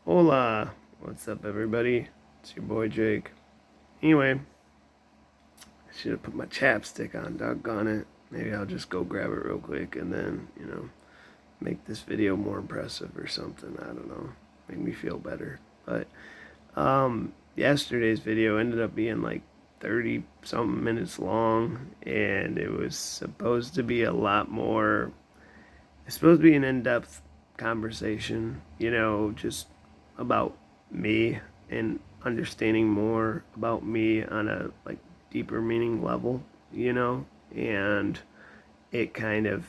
Hola, what's up, everybody? It's your boy Jake. Anyway, I should have put my chapstick on, doggone it. Maybe I'll just go grab it real quick and then, make this video more impressive or something. I don't know. Make me feel better. But, yesterday's video ended up being like 30 something minutes long, and it was supposed to be a lot more. It's supposed to be an in depth conversation, just about me and understanding more about me on a like deeper meaning level, and it kind of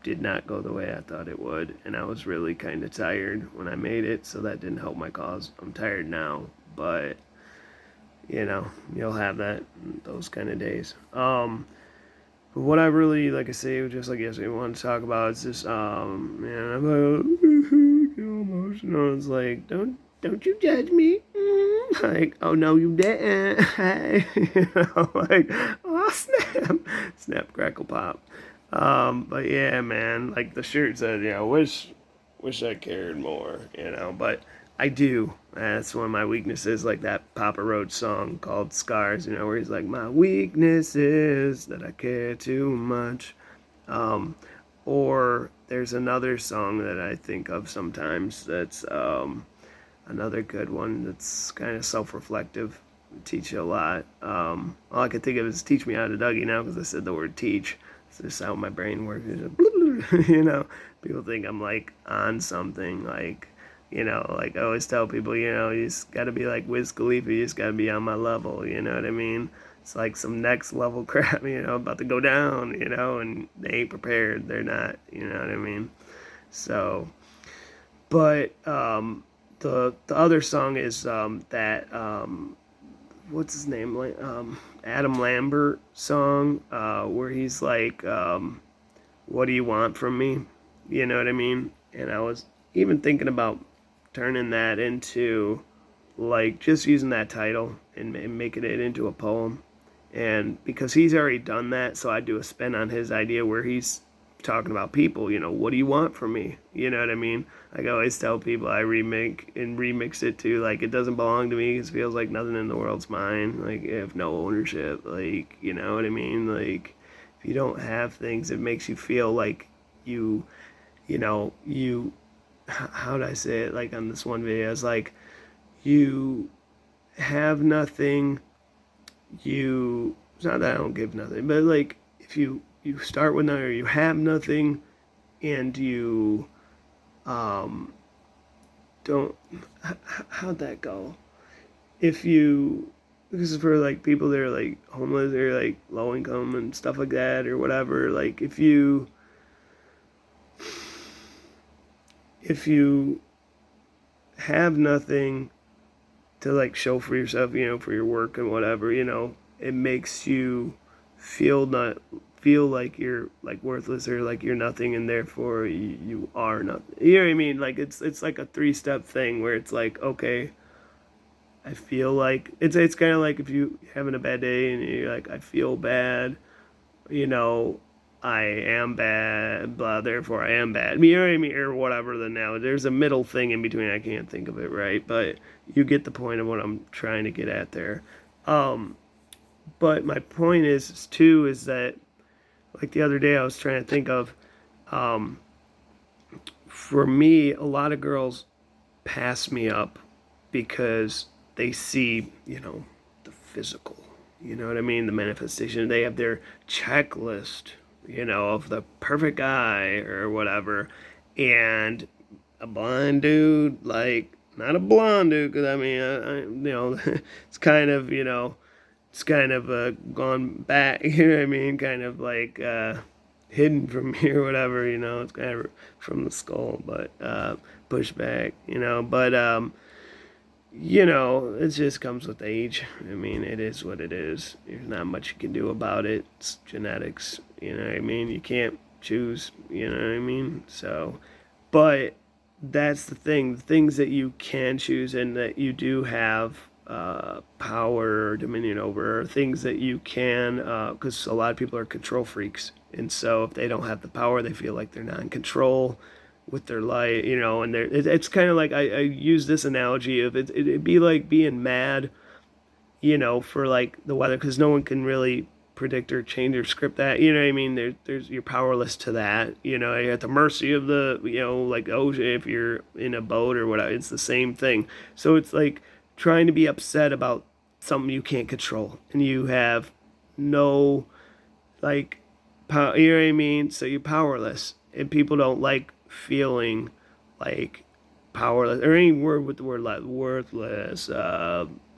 did not go the way I thought it would, and I was really kind of tired when I made it, so that didn't help my cause. I'm tired now, but you'll have those kind of days. But what I really, like I say, just like yesterday, want to talk about is this, man, I'm like, emotional. It's like, don't you judge me. Like, oh no, you didn't. Like, oh snap, snap, crackle, pop. But yeah, man, like the shirt said, wish I cared more, but I do. That's one of my weaknesses, like that Papa Roach song called Scars, where he's like, my weakness is that I care too much. Um, or there's another song that I think of sometimes that's another good one that's kind of self-reflective, teach you a lot. All I can think of is Teach Me How to Dougie now because I said the word teach. It's just how my brain works. People think I'm like on something, like I always tell people, you just got to be like Wiz Khalifa, you just got to be on my level, you know what I mean? It's like some next level crap, about to go down, and they ain't prepared. They're not, you know what I mean? So, but the other song is that what's his name, like Adam Lambert song, where he's like, what do you want from me? You know what I mean? And I was even thinking about turning that into like just using that title and making it into a poem. And because he's already done that, so I do a spin on his idea where he's talking about people, what do you want from me? You know what I mean? Like I always tell people I remix it to like it doesn't belong to me because it feels like nothing in the world's mine. Like I have no ownership. Like, you know what I mean? Like if you don't have things, it makes you feel like you, you how would I say it? Like on this one video, it's like you have nothing. It's not that I don't give nothing, but like if you start with nothing or you have nothing, and you don't. How'd that go? If you This is for like people that are like homeless or like low income and stuff like that or whatever. Like if you have nothing to like show for yourself, for your work and whatever, it makes you feel like you're like worthless or like you're nothing, and therefore you are nothing. You know what I mean? Like it's like a three-step thing where it's like, okay, I feel like it's kind of like if you having a bad day and you're like, I feel bad, you know, I am bad, blah, therefore I am bad. You know what I mean? Or whatever the now. There's a middle thing in between. I can't think of it right, but you get the point of what I'm trying to get at there. Um, but my point is too is that like the other day I was trying to think of um, for me, a lot of girls pass me up because they see, the physical. You know what I mean? The manifestation. They have their checklist, of the perfect guy or whatever. And a blind dude, like, not a blonde dude, because I mean, it's kind of, gone back, you know what I mean? Kind of like, hidden from me or whatever, it's kind of from the skull, but pushed back, it just comes with age. I mean, it is what it is. There's not much you can do about it. It's genetics, you know what I mean? You can't choose, you know what I mean? So, but that's the thing. The things that you can choose and that you do have power or dominion over are things that you can, because a lot of people are control freaks. And so if they don't have the power, they feel like they're not in control. with their life, and it's kind of like I use this analogy of it'd be like being mad, for like the weather, because no one can really predict or change or script that. You know what I mean? There's you're powerless to that. You're at the mercy of the like ocean if you're in a boat or whatever. It's the same thing. So it's like trying to be upset about something you can't control, and you have no like you know what I mean? So you're powerless, and people don't like feeling like powerless or any word with the word like worthless,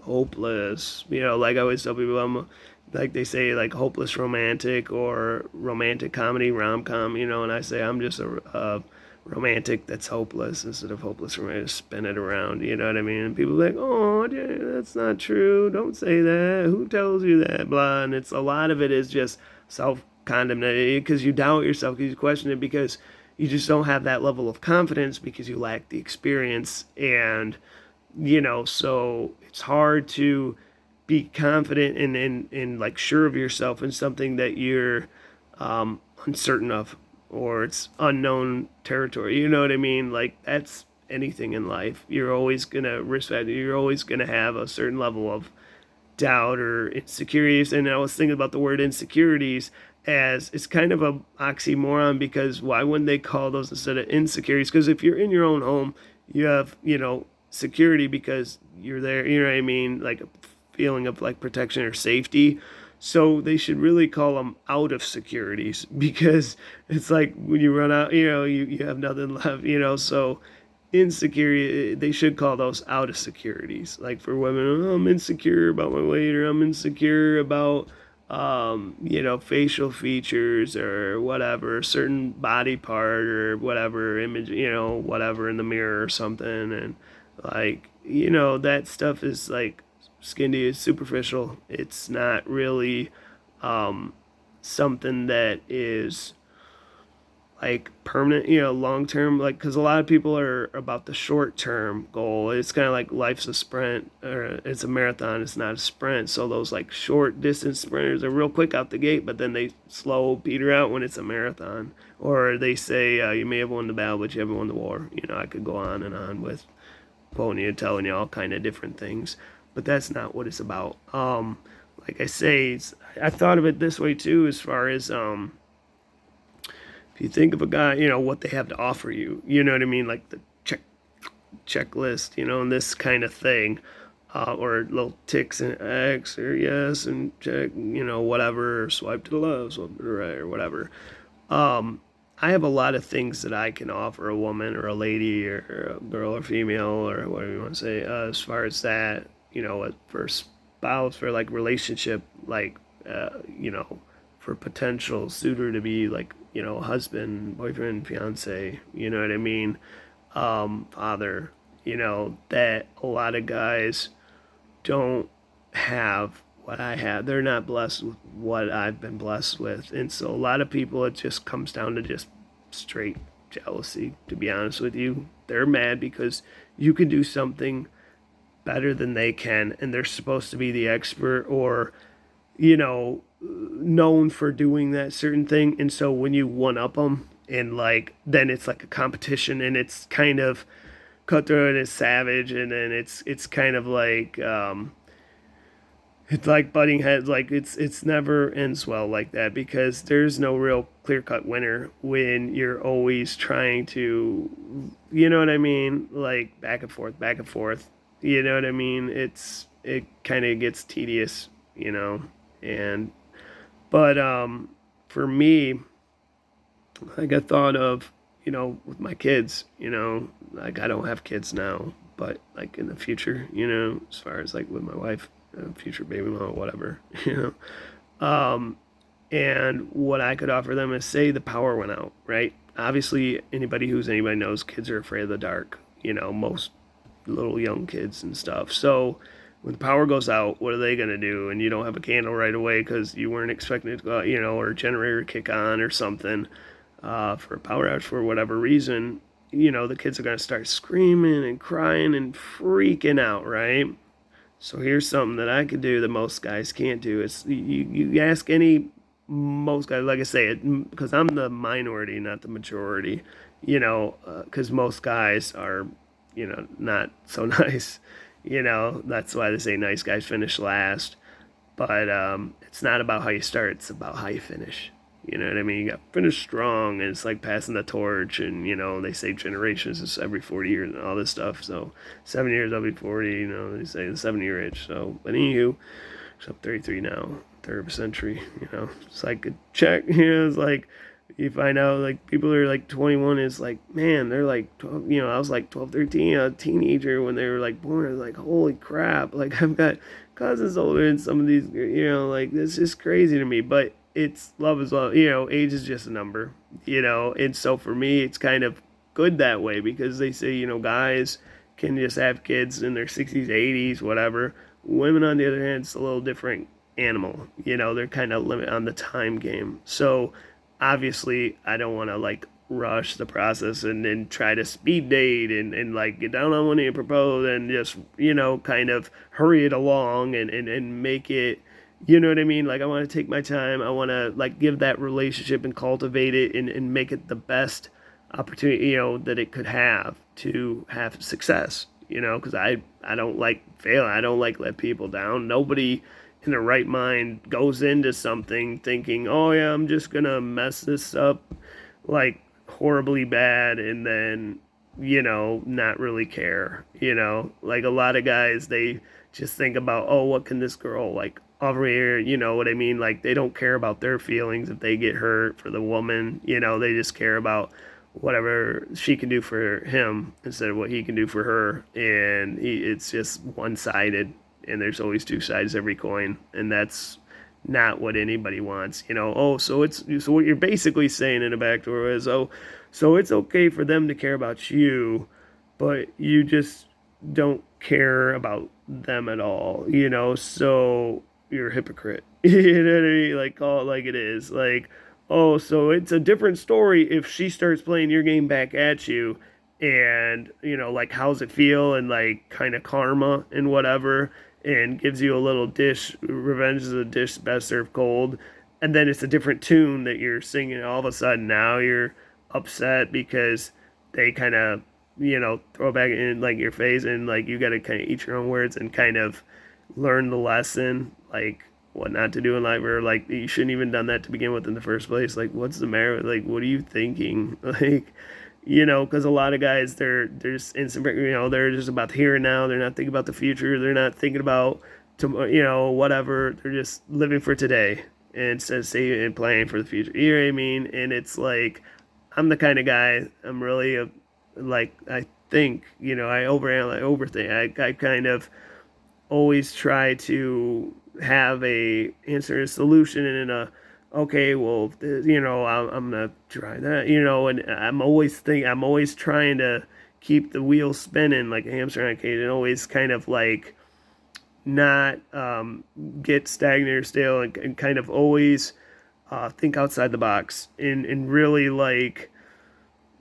hopeless. Like I always tell people, like they say like hopeless romantic or romantic comedy rom com. And I say I'm just a romantic that's hopeless instead of hopeless romantic. Spin it around, you know what I mean? And people are like, oh, that's not true. Don't say that. Who tells you that? Blah. And it's a lot of it is just self condemnation because you doubt yourself, because you question it, because you just don't have that level of confidence because you lack the experience. And so it's hard to be confident and like sure of yourself in something that you're uncertain of, or it's unknown territory. You know what I mean? Like that's anything in life. You're always gonna respect. You're always gonna have a certain level of doubt or insecurities. And I was thinking about the word insecurities as it's kind of a oxymoron, because why wouldn't they call those instead of insecurities? Because if you're in your own home, you have security because you're there. You know what I mean? Like a feeling of like protection or safety. So they should really call them out of securities, because it's like when you run out, you have nothing left, so insecurity, they should call those out of securities. Like for women, oh, I'm insecure about my weight, or I'm insecure about, facial features or whatever, certain body part or whatever image, whatever in the mirror or something. And like, that stuff is like skin deep, is superficial. It's not really something that is like permanent, long term. Like, because a lot of people are about the short term goal. It's kind of like life's a sprint, or it's a marathon. It's not a sprint. So those like short distance sprinters are real quick out the gate, but then they slow peter out when it's a marathon. Or they say you may have won the battle, but you haven't won the war. I could go on and on with quoting you, telling you all kind of different things, but that's not what it's about. Like I say, I thought of it this way too, as far as if you think of a guy, what they have to offer you, you know what I mean, like the checklist, and this kind of thing, or little ticks and X or yes and check, whatever, or swipe to the left, swipe to the right, or whatever. I have a lot of things that I can offer a woman or a lady or a girl or female or whatever you want to say, as far as that, for spouse, for like relationship, like, for potential suitor to be like, husband, boyfriend, fiance, you know what I mean? Father, that a lot of guys don't have what I have. They're not blessed with what I've been blessed with. And so a lot of people, it just comes down to just straight jealousy, to be honest with you. They're mad because you can do something better than they can, and they're supposed to be the expert or, known for doing that certain thing. And so when you one up them, and like, then it's like a competition, and it's kind of cutthroat and it's savage, and then it's kind of like, it's like butting heads. Like it's never ends well like that, because there's no real clear cut winner when you're always trying to, you know what I mean, like back and forth, back and forth. You know what I mean? It kind of gets tedious, and but for me, like I thought of, with my kids, like I don't have kids now, but like in the future, as far as like with my wife, future baby mama, whatever, and what I could offer them is, say the power went out, right? Obviously, anybody knows kids are afraid of the dark, most little young kids and stuff. So when the power goes out, what are they going to do? And you don't have a candle right away because you weren't expecting it to go out, or a generator kick on or something, for a power outage for whatever reason, the kids are going to start screaming and crying and freaking out, right? So here's something that I could do that most guys can't do. It's you ask most guys, like I say, because I'm the minority, not the majority. because most guys are, not so nice. That's why they say nice guys finish last. But it's not about how you start; it's about how you finish. You know what I mean? You got to finish strong, and it's like passing the torch. And they say generations is every 40 years and all this stuff. So 7 years I'll be 40. They say the 7-year itch. So, but anywho, so I'm 33 now, third of a century. It's like a check. It's like you find out like people are like 21. It's like, man, they're like 12. I was like 12, 13, a teenager when they were like born. I was like, holy crap! Like I've got cousins older than some of these. Like it's just crazy to me. But it's love is love. Age is just a number. And so for me, it's kind of good that way because they say guys can just have kids in their 60s, 80s, whatever. Women, on the other hand, it's a little different animal. They're kind of limit on the time game. So obviously, I don't want to like rush the process and then try to speed date and like get down on one knee and propose and just, kind of hurry it along and make it, you know what I mean? Like, I want to take my time. I want to like give that relationship and cultivate it and make it the best opportunity, that it could have to have success, because I don't like failing. I don't like let people down. Nobody in their right mind goes into something thinking, oh yeah, I'm just going to mess this up like horribly bad and then, not really care, like a lot of guys, they just think about, oh, what can this girl like over here, you know what I mean? Like they don't care about their feelings if they get hurt for the woman, they just care about whatever she can do for him instead of what he can do for her. And it's just one-sided, and there's always two sides to every coin, and that's not what anybody wants. Oh, so what you're basically saying in a backdoor is, oh, so it's okay for them to care about you, but you just don't care about them at all, so you're a hypocrite. You know what I mean? Like, call it like it is. Like, oh, so it's a different story if she starts playing your game back at you and, like, how's it feel and, like, kind of karma and whatever, and gives you a little dish. Revenge is a dish best served cold. And then it's a different tune that you're singing. All of a sudden, now you're upset because they kind of, throw back in, like, your face, and, like, you got to kind of eat your own words and kind of learn the lesson, like, what not to do in life, or like you shouldn't even done that to begin with in the first place. Like, what's the matter? Like, what are you thinking? Like, because a lot of guys, they're just instant, they're just about the here and now. They're not thinking about the future. They're not thinking about tomorrow, whatever. They're just living for today instead of saving and planning for the future. You know what I mean? And it's like, I'm the kind of guy. I'm really like, I think, I overanalyze, overthink. I kind of always try to have a answer, a solution, and a okay, well, I'm gonna try that, and I'm always trying to keep the wheel spinning like a hamster on a cage, and always kind of like not get stagnant or stale, and kind of always think outside the box and really like,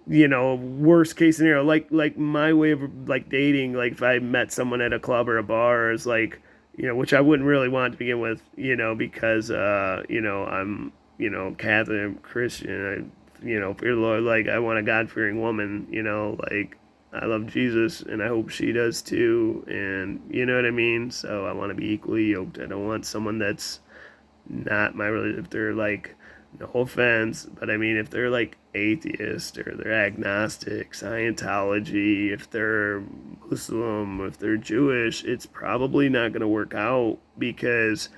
worst case scenario, like my way of like dating, like if I met someone at a club or a bar, is like, which I wouldn't really want to begin with, because I'm, Catholic, I'm Christian, I, fear the Lord, like I want a God-fearing woman, like I love Jesus and I hope she does too, and you know what I mean. So I want to be equally yoked. I don't want someone that's not my religion. If they're like, no offense, but I mean, if they're like atheist or they're agnostic, Scientology, if they're Muslim, if they're Jewish, it's probably not going to work out because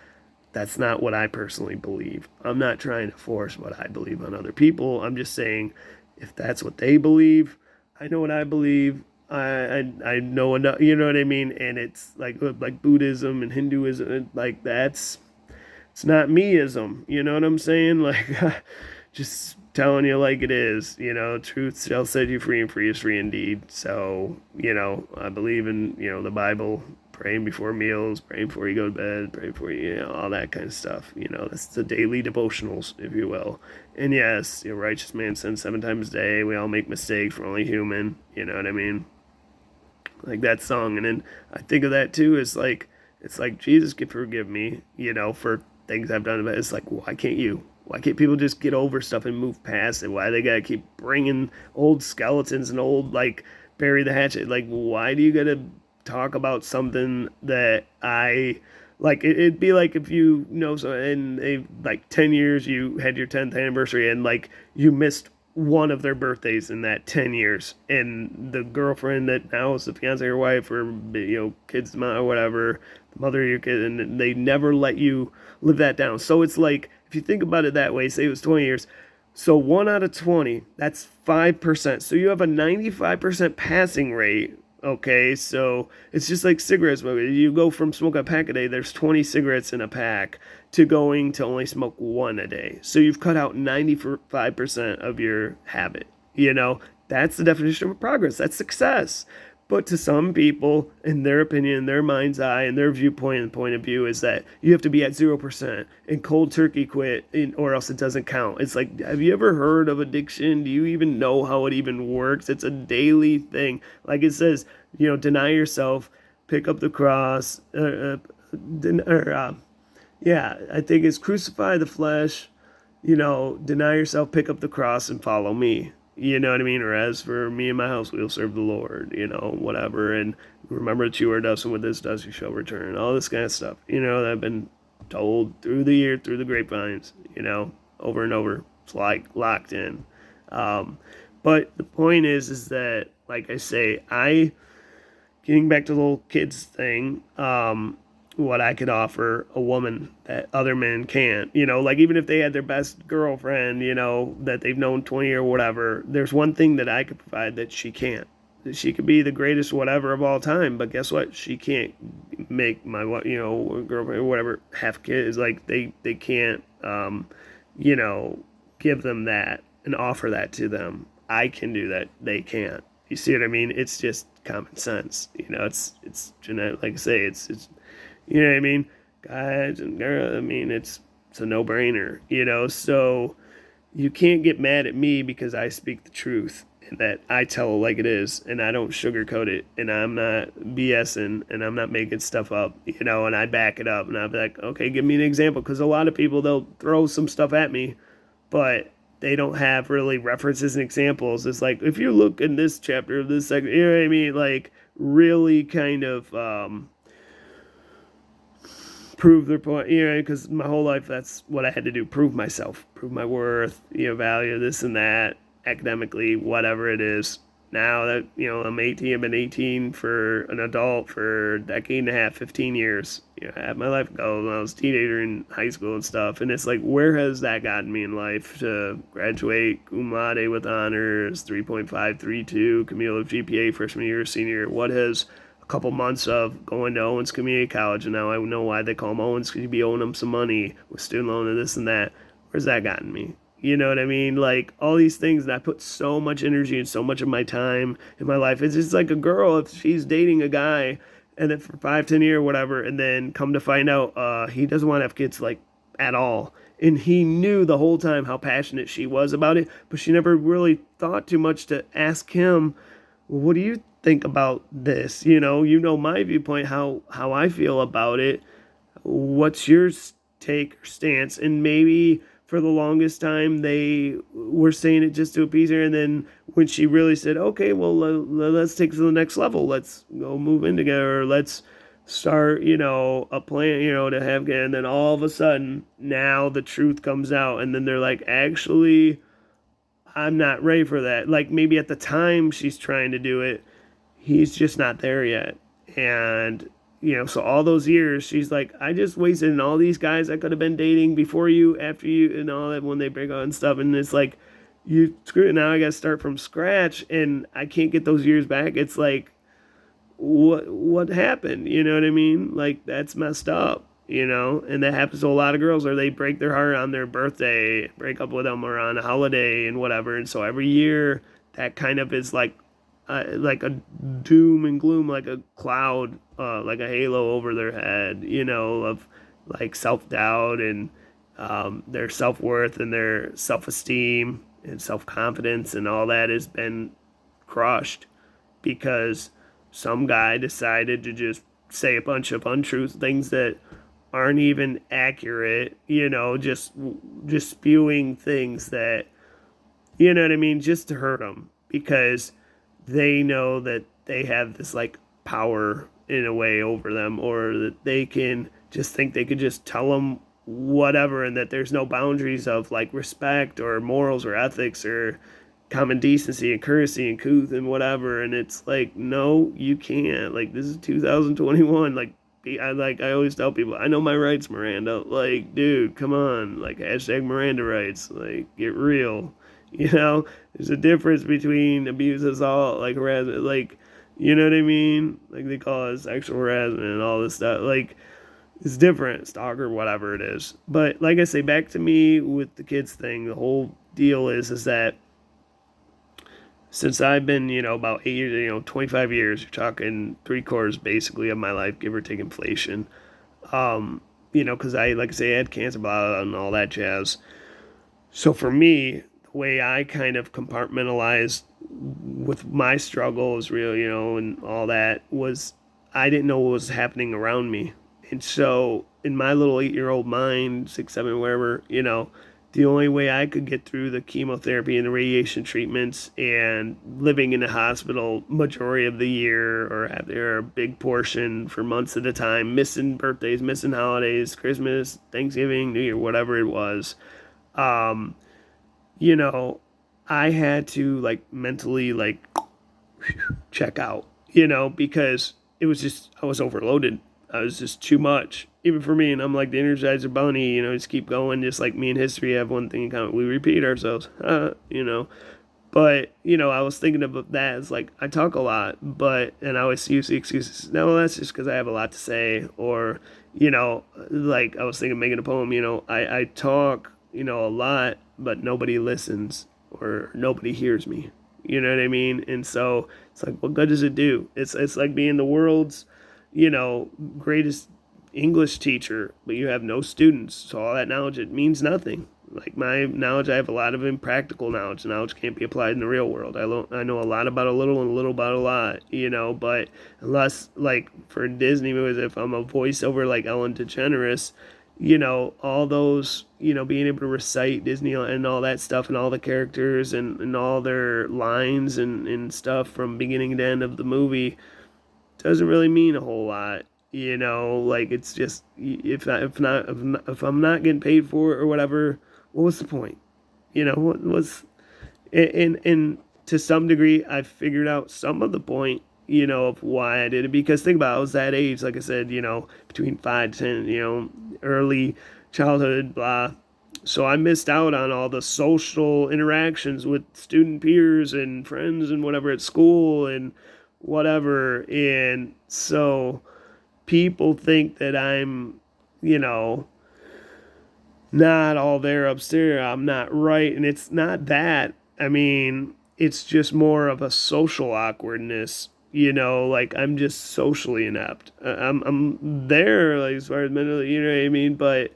that's not what I personally believe. I'm not trying to force what I believe on other people. I'm just saying if that's what they believe, I know what I believe. I know enough, you know what I mean? And it's like Buddhism and Hinduism, like that's, it's not meism, you know what I'm saying? Like, just telling you like it is, truth shall set you free, and free is free indeed. So, I believe in, the Bible, praying before meals, praying before you go to bed, praying before you, all that kind of stuff. That's the daily devotionals, if you will. And yes, righteous man sins 7 times a day. We all make mistakes. We're only human. You know what I mean? Like that song. And then I think of that too as like, it's like Jesus can forgive me, for things I've done. It's like, why can't you? Why can't people just get over stuff and move past it? Why they gotta keep bringing old skeletons and old, like, bury the hatchet? Like, why do you gotta talk about something that I like? It'd be like if you know, so in like 10 years you had your 10th anniversary and like you missed one of their birthdays in that 10 years, and the girlfriend that now is the fiance or wife or kids mom or whatever, the mother of your kid, and they never let you live that down. So it's like, if you think about it that way, say it was 20 years, so 1 out of 20, that's 5%. So you have a 95% passing rate. Okay, so it's just like cigarettes. You go from smoking a pack a day, there's 20 cigarettes in a pack, to going to only smoke one a day. So you've cut out 95% of your habit. That's the definition of progress. That's success. But to some people, in their opinion, their mind's eye, and their viewpoint and point of view, is that you have to be at 0% and cold turkey quit, or else it doesn't count. It's like, have you ever heard of addiction? Do you even know how it even works? It's a daily thing. Like it says, deny yourself, pick up the cross, yeah, I think it's crucify the flesh, deny yourself, pick up the cross, and follow me. You know what I mean? Or as for me and my house, we'll serve the Lord, whatever. And remember that you are dust, and with this dust you shall return. All this kind of stuff, that I've been told through the year, through the grapevines, over and over. It's like locked in. But the point is that, like I say, getting back to the little kids thing, what I could offer a woman that other men can't. Like even if they had their best girlfriend, that they've known 20 or whatever, there's one thing that I could provide that she can't. She could be the greatest whatever of all time, but guess what? She can't make my girlfriend or whatever have kids. Like they can't give them that and offer that to them. I can do that. They can't. You see what I mean? It's just common sense. It's genetic. Like I say, it's you know what I mean? Guys and girls, I mean, it's a no-brainer, so you can't get mad at me because I speak the truth and that I tell it like it is and I don't sugarcoat it and I'm not BSing and I'm not making stuff up, and I back it up and I'll be like, okay, give me an example, because a lot of people, they'll throw some stuff at me, but they don't have really references and examples. It's like, if you look in this chapter of this section, you know what I mean? Like, really kind of, prove their point, because my whole life that's what I had to do: prove myself, prove my worth, value, this and that, academically, whatever it is. Now that I'm 18, I've been 18 for an adult for a decade and a half, 15 years. I had my life ago when I was a teenager in high school and stuff, and it's like, where has that gotten me in life? To graduate cum laude with honors, 3.532 cumulative GPA freshman year, senior year. What has a couple months of going to Owens Community College, and now I know why they call them Owens, because you'd be owing them some money with student loan and this and that. Where's that gotten me? You know what I mean? Like, all these things, and I put so much energy and so much of my time in my life. It's just like a girl, if she's dating a guy, and then for 5-10 years or whatever, and then come to find out he doesn't want to have kids, like, at all. And he knew the whole time how passionate she was about it, but she never really thought too much to ask him, well, what do you think about this? My viewpoint, how I feel about it. What's your take or stance? And maybe for the longest time they were saying it just to appease her, and then when she really said, okay, well, let's take it to the next level, let's go move in together, or let's start a plan to have kids, and then all of a sudden now the truth comes out, and then they're like, actually, I'm not ready for that. Like, maybe at the time she's trying to do it, he's just not there yet. And so all those years, she's like, I just wasted, and all these guys I could have been dating before you, after you, and all that, when they break out and stuff. And it's like, you screw it, now I got to start from scratch, and I can't get those years back. It's like, what happened? You know what I mean? Like, that's messed up, and that happens to a lot of girls, or they break their heart on their birthday, break up with them, or on a holiday and whatever. And so every year that kind of is like a doom and gloom, like a cloud, like a halo over their head, of like self-doubt and their self-worth and their self-esteem and self-confidence, and all that has been crushed because some guy decided to just say a bunch of untruth things that aren't even accurate, just spewing things that, you know what I mean, just to hurt them because they know that they have this like power in a way over them, or that they can just think they could just tell them whatever, and that there's no boundaries of like respect or morals or ethics or common decency and courtesy and couth and whatever. And it's like, no, you can't. Like, this is 2021. I always tell people, I know my rights, Miranda. Like, dude, come on. Like, hashtag Miranda rights. Like, get real. There's a difference between abuse, assault, like harassment, like, you know what I mean? Like, they call it sexual harassment and all this stuff. Like, it's different, stalker, whatever it is. But like I say, back to me with the kids thing, the whole deal is that since I've been, about 8 years, 25 years, you're talking 3/4 basically of my life, give or take inflation. Because like I say, I had cancer, blah, blah, and all that jazz. So for me, the way I kind of compartmentalized with my struggles, real, and all that was I didn't know what was happening around me. And so in my little 8-year-old mind, 6, 7, wherever, the only way I could get through the chemotherapy and the radiation treatments and living in a hospital majority of the year, or have there a big portion for months at a time, missing birthdays, missing holidays, Christmas, Thanksgiving, New Year, whatever it was, um, you know, I had to like mentally like check out, because it was just, I was overloaded. I was just too much, even for me. And I'm like the Energizer Bunny, just keep going. Just like me and history have one thing in common. We repeat ourselves, But, I was thinking about that as like, I talk a lot, and I always use the excuses. No, well, that's just because I have a lot to say. Or, like I was thinking of making a poem, I talk, a lot, but nobody listens or nobody hears me. You know what I mean? And so it's like, what good does it do? It's like being the world's, greatest English teacher, but you have no students. So all that knowledge, it means nothing. Like my knowledge, I have a lot of impractical knowledge. Knowledge can't be applied in the real world. I know a lot about a little and a little about a lot, but unless like for Disney movies, if I'm a voiceover like Ellen DeGeneres, all those, being able to recite Disney and all that stuff and all the characters and all their lines and stuff from beginning to end of the movie doesn't really mean a whole lot. Like it's just if I'm not getting paid for it or whatever, what was the point? What was and to some degree I figured out some of the point, of why I did it, because think about it, I was that age, like I said, between 5 to 10, early childhood, blah. So I missed out on all the social interactions with student peers and friends and whatever at school and whatever. And so people think that I'm, not all there upstairs. I'm not right. And it's not that. I mean, it's just more of a social awkwardness, like I'm just socially inept. I'm there, like, as far as mentally, you know what I mean? But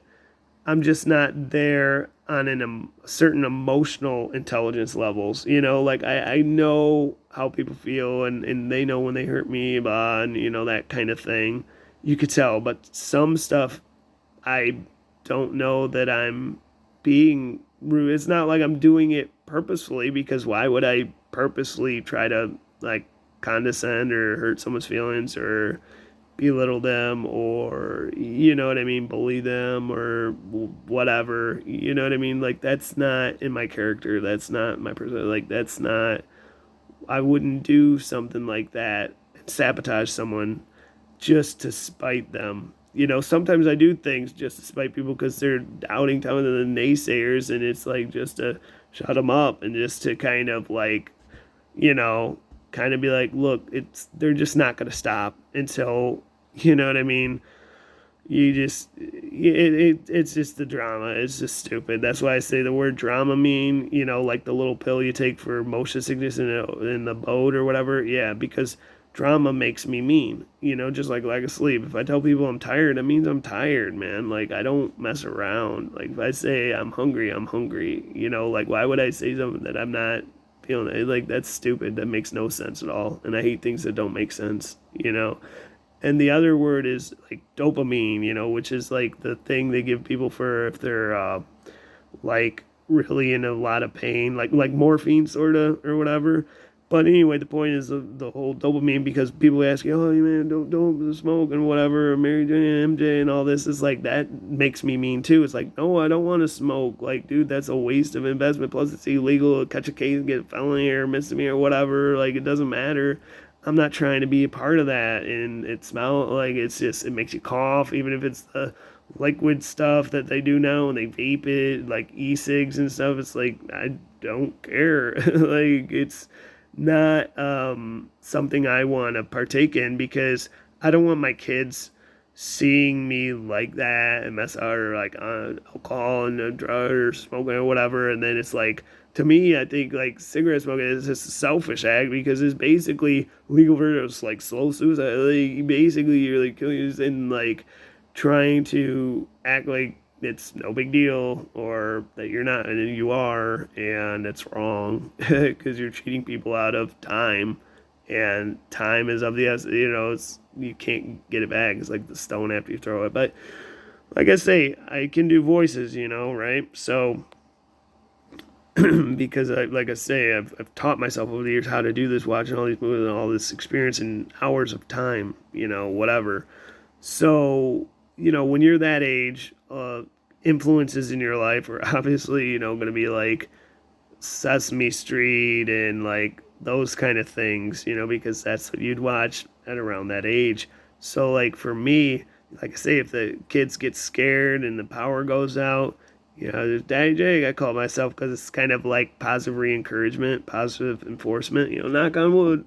I'm just not there on certain emotional intelligence levels, like I know how people feel and they know when they hurt me, blah, and, that kind of thing. You could tell, but some stuff I don't know that I'm being rude. It's not like I'm doing it purposefully, because why would I purposely try to like condescend or hurt someone's feelings or belittle them, or what I mean, bully them or whatever, what I mean? Like that's not in my character. That's not my person. Like that's not, I wouldn't do something like that and sabotage someone just to spite them. Sometimes I do things just to spite people because they're doubting, telling the naysayers, and it's like just to shut them up and just to kind of like, kind of be like, look, they're just not going to stop until, what I mean? It's just the drama. It's just stupid. That's why I say the word drama like the little pill you take for motion sickness in the boat or whatever. Yeah, because drama makes me mean, just like lack of sleep. If I tell people I'm tired, that means I'm tired, man. Like I don't mess around. Like if I say I'm hungry, I'm hungry. Like why would I say something that I'm not feeling? Like that's stupid. That makes no sense at all. And I hate things that don't make sense, and the other word is like dopamine, which is like the thing they give people for if they're like really in a lot of pain, like morphine sort of or whatever. But anyway, the point is the whole dopamine, because people ask you, oh man, don't smoke and whatever, Mary Jane and MJ and all this. It's like that makes me mean too. It's like, no, I don't want to smoke. Like, dude, that's a waste of investment. Plus, it's illegal. Catch a case, get a felony or misdemeanor or whatever. Like, it doesn't matter. I'm not trying to be a part of that. And it smells like it makes you cough, even if it's the liquid stuff that they do now and they vape it, like e-cigs and stuff. It's like, I don't care. Like, it's not something I want to partake in, because I don't want my kids seeing me like that and mess out, or like on alcohol and drugs or smoking or whatever. And then it's like, to me, I think like cigarette smoking is just a selfish act, because it's basically legal versus like slow suicide. Like, basically, you're like killing yourself and like trying to act like it's no big deal, or that you're not and you are, and it's wrong because you're cheating people out of time, and time is of the essence. It's, you can't get it back. It's like the stone after you throw it. But like I say, I can do voices, right? So because like I say, I've taught myself over the years how to do this, watching all these movies and all this experience in hours of time, whatever. So, when you're that age, influences in your life are obviously, going to be like Sesame Street and like those kind of things, because that's what you'd watch at around that age. So, like for me, like I say, if the kids get scared and the power goes out, there's Daddy Jake, I call myself, because it's kind of like positive re-encouragement, positive enforcement, knock on wood.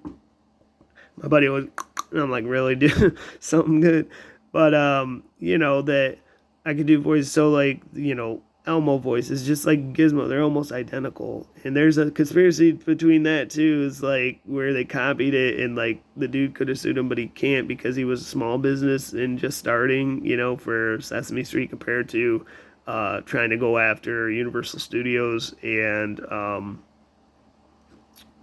My buddy was, and I'm like, really, dude, something good. But, that I could do voices. So, like, Elmo voice is just like Gizmo. They're almost identical. And there's a conspiracy between that, too, is like where they copied it, and like the dude could have sued him, but he can't, because he was a small business and just starting, for Sesame Street, compared to trying to go after Universal Studios and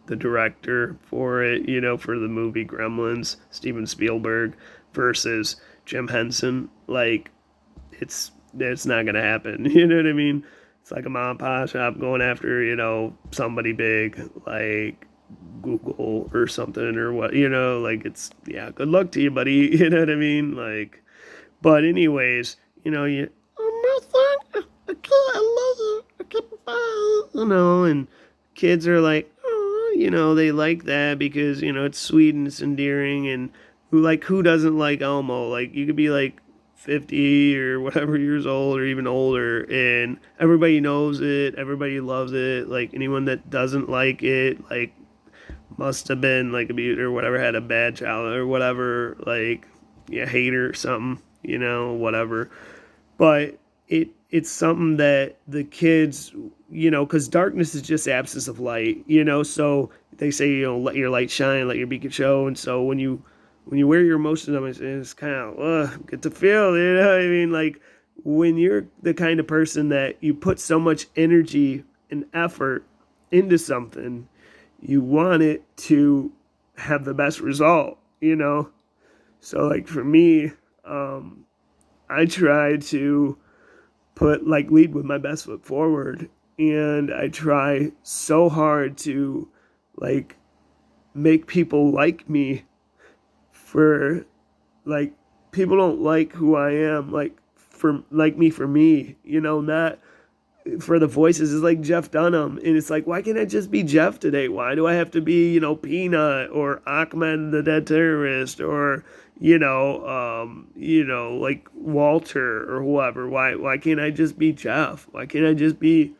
the director for it, for the movie Gremlins, Steven Spielberg, versus Jim Henson. Like, it's not gonna happen. You know what I mean? It's like a mom and pop shop going after, somebody big like Google or something, or what, like, it's, yeah, good luck to you, buddy. You know what I mean? Like, but anyways, oh my son, I love you, I keep fine, and kids are like, oh, they like that because, it's sweet and it's endearing, and who doesn't like Elmo? Like, you could be like 50 or whatever years old, or even older, and everybody knows it, everybody loves it. Like, anyone that doesn't like it, like, must have been like abused or whatever, had a bad childhood or whatever, like, yeah, hater or something, whatever. But it's something that the kids, because darkness is just absence of light, so they say, let your light shine, let your beacon show. And so when you wear your emotions on, it's kind of get to feel, what I mean? Like, when you're the kind of person that you put so much energy and effort into something, you want it to have the best result. So, like, for me, I try to lead with my best foot forward, and I try so hard to like make people like me for, like, people don't like who I am, like, for like me for me, not for the voices. Is like Jeff Dunham, and it's like, why can't I just be Jeff today? Why do I have to be, Peanut or Ahmed the Dead Terrorist, or like Walter or whoever? Why can't I just be Jeff? Why can't I just be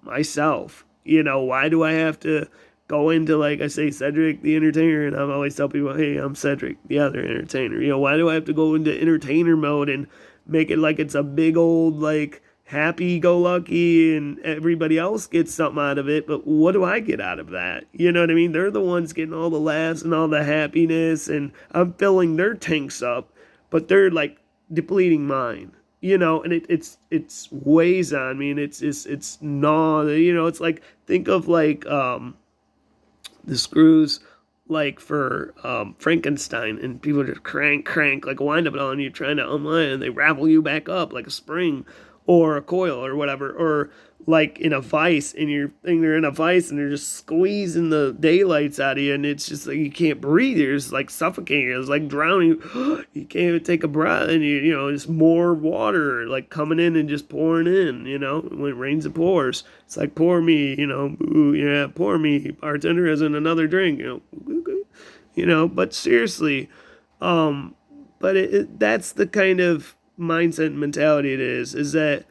myself? Why do I have to go into, like I say, Cedric the Entertainer, and I always tell people, hey, I'm Cedric the other entertainer. Why do I have to go into entertainer mode and make it like it's a big old, like, happy-go-lucky and everybody else gets something out of it, but what do I get out of that? You know what I mean? They're the ones getting all the laughs and all the happiness, and I'm filling their tanks up, but they're, like, depleting mine. And it's weighs on me, and it's gnaw. It's like, think of like the screws like for Frankenstein, and people just crank like a wind up doll, and you're trying to unwind, and they ravel you back up like a spring or a coil or whatever, or like in a vice, and they're in a vice, and they're just squeezing the daylights out of you, and it's just like you can't breathe. You're just like suffocating. It's like drowning. You can't even take a breath, and just more water like coming in and just pouring in. When it rains, it pours. It's like pour me. Ooh, yeah, pour me. Bartender has another drink. But seriously, but that's the kind of mindset and mentality it is that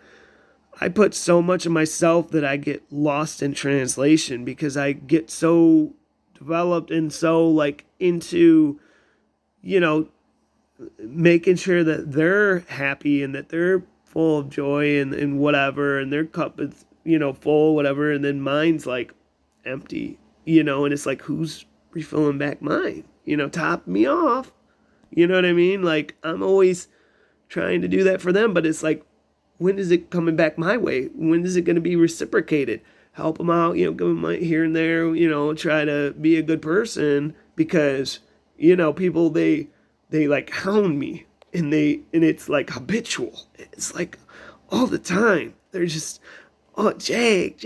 I put so much of myself that I get lost in translation because I get so developed and so like into, you know, making sure that they're happy and that they're full of joy and whatever, and their cup is, full, whatever, and then mine's like empty, and it's like, who's refilling back mine? Top me off. You know what I mean? Like, I'm always trying to do that for them, but it's like, when is it coming back my way? When is it going to be reciprocated? Help them out, give them here and there, try to be a good person because, people, they like hound me, and it's like habitual. It's like all the time. They're just, oh, Jake,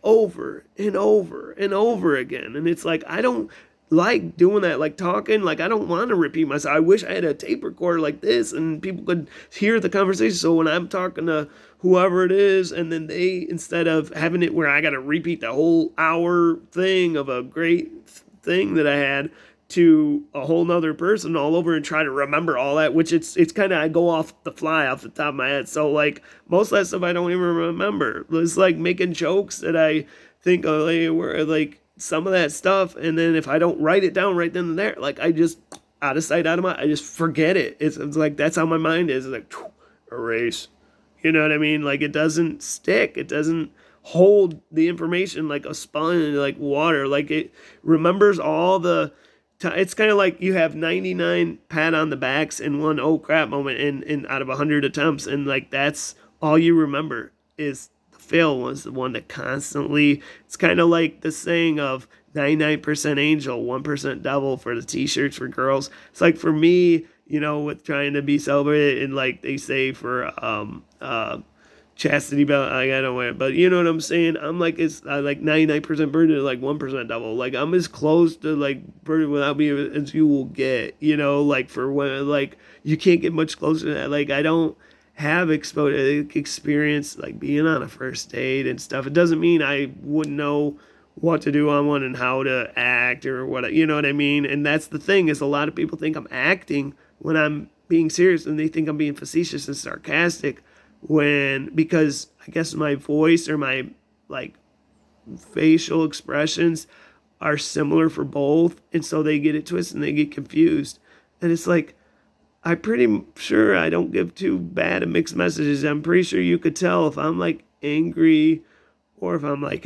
over and over and over again. And it's like, I don't like doing that, like talking, like I don't want to repeat myself. I wish I had a tape recorder like this and people could hear the conversation. So when I'm talking to whoever it is, and then they, instead of having it where I got to repeat the whole hour thing of a great thing that I had to a whole nother person all over and try to remember all that, which it's kind of, I go off the fly off the top of my head. So like most of that stuff I don't even remember. It's like making jokes that I think of, like, where like some of that stuff, and then if I don't write it down right then and there, like I just out of sight, out of mind, I just forget it. It's like that's how my mind is. It's like erase. You know what I mean? Like it doesn't stick. It doesn't hold the information like a sponge, like water. Like it remembers all the. It's kind of like you have 99 pat on the backs and one oh crap moment in out of 100 attempts, and like that's all you remember is the fail was the one that constantly. It's kind of like the saying of 99% angel, 1% devil for the t-shirts for girls. It's like for me, with trying to be celebrated, and like they say for chastity belt, I don't wear it, but you know what I'm saying. I'm like, it's like 99% virgin, like 1% devil. Like I'm as close to like virgin without me as you will get. Like for when, like you can't get much closer to that. Like I don't have experience like being on a first date and stuff. It doesn't mean I wouldn't know what to do on one and how to act or what, you know what I mean. And that's the thing, is a lot of people think I'm acting when I'm being serious, and they think I'm being facetious and sarcastic because I guess my voice or my like facial expressions are similar for both, and so they get it twisted and they get confused. And it's like, I'm pretty sure I don't give too bad of mixed messages. I'm pretty sure you could tell if I'm like angry or if I'm like